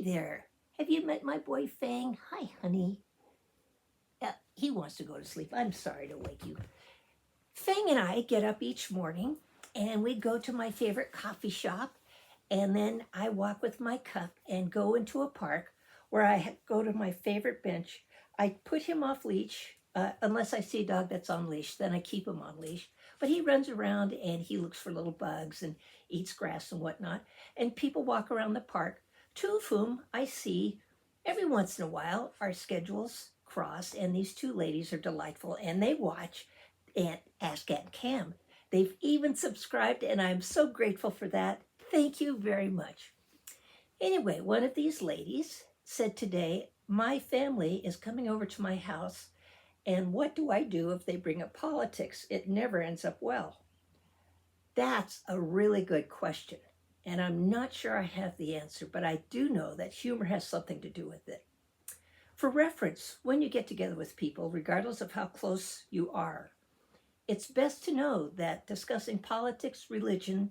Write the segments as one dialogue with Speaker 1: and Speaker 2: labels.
Speaker 1: there. Have you met my boy Fang? Hi, honey. He wants to go to sleep. I'm sorry to wake you. Fang and I get up each morning and we go to my favorite coffee shop. And then I walk with my cup and go into a park where I go to my favorite bench. I put him off leash, unless I see a dog that's on leash, then I keep him on leash. But he runs around and he looks for little bugs and eats grass and whatnot. And people walk around the park, two of whom I see every once in a while. Our schedules cross, and these two ladies are delightful, and they watch and Ask Aunt Cam. They've even subscribed, and I'm so grateful for that. Thank you very much. Anyway, one of these ladies said today, my family is coming over to my house, and what do I do if they bring up politics? It never ends up well. That's a really good question, and I'm not sure I have the answer, but I do know that humor has something to do with it. For reference, when you get together with people, regardless of how close you are, it's best to know that discussing politics, religion,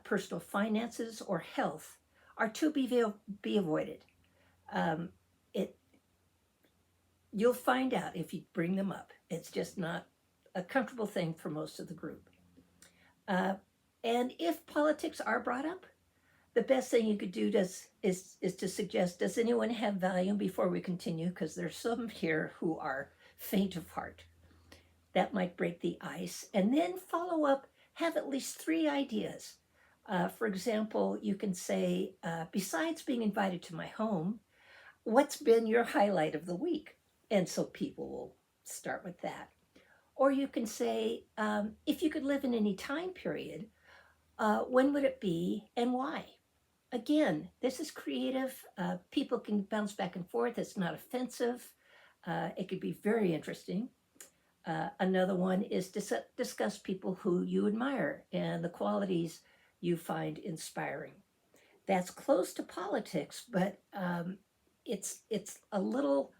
Speaker 1: personal finances, or health are to be avoided. Um, it You'll find out if you bring them up. It's just not a comfortable thing for most of the group. And if politics are brought up, the best thing you could do is to suggest, does anyone have Valium before we continue? Because there's some here who are faint of heart. That might break the ice. And then follow up, have at least 3 ideas. For example, you can say, besides being invited to my home, what's been your highlight of the week? And so people will start with that. Or you can say, if you could live in any time period, when would it be and why? Again, this is creative. People can bounce back and forth. It's not offensive. It could be very interesting. Another one is to discuss people who you admire and the qualities you find inspiring. That's close to politics, but it's a little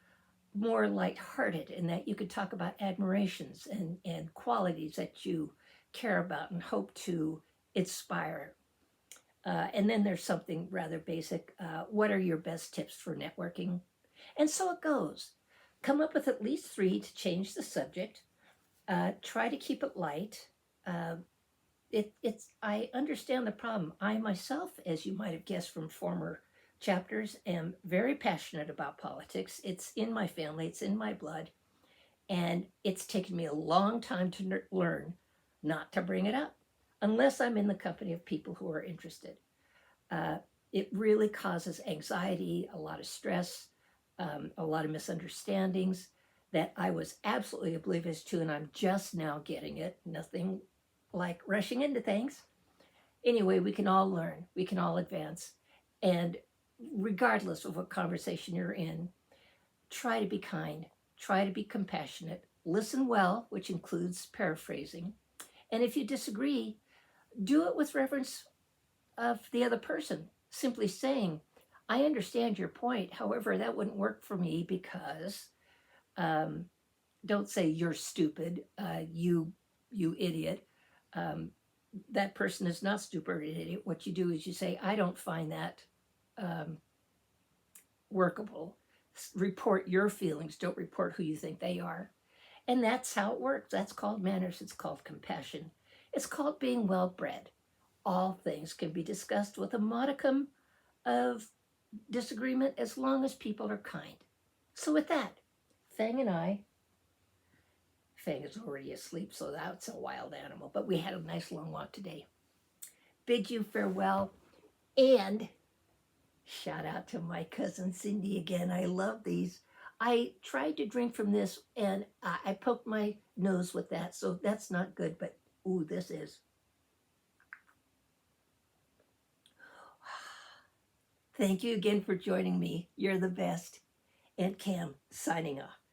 Speaker 1: more lighthearted in that you could talk about admirations and qualities that you care about and hope to inspire. And then there's something rather basic. What are your best tips for networking? And so it goes. Come up with at least 3 to change the subject. Try to keep it light. I understand the problem. I myself, as you might have guessed from former chapters, am very passionate about politics. It's in my family, it's in my blood, and it's taken me a long time to learn not to bring it up unless I'm in the company of people who are interested. It really causes anxiety, a lot of stress, a lot of misunderstandings that I was absolutely oblivious to, and I'm just now getting it. Nothing like rushing into things. Anyway, we can all learn, we can all advance, and regardless of what conversation you're in, try to be kind, try to be compassionate, listen well, which includes paraphrasing, and if you disagree, do it with reverence of the other person, simply saying, I understand your point, however, that wouldn't work for me because, don't say you're stupid, you idiot. That person is not stupid or idiot. What you do is you say, I don't find that workable. Report your feelings, don't report who you think they are. And that's how it works. That's called manners. It's called compassion. It's called being well bred. All things can be discussed with a modicum of disagreement as long as people are kind. So with that, Fang and I, Fang is already asleep, so that's a wild animal, but we had a nice long walk today. Bid you farewell, and shout out to my cousin Cindy again. I love these. I tried to drink from this, and I poked my nose with that, so that's not good, but ooh, this is. Thank you again for joining me. You're the best. Aunt Cam, signing off.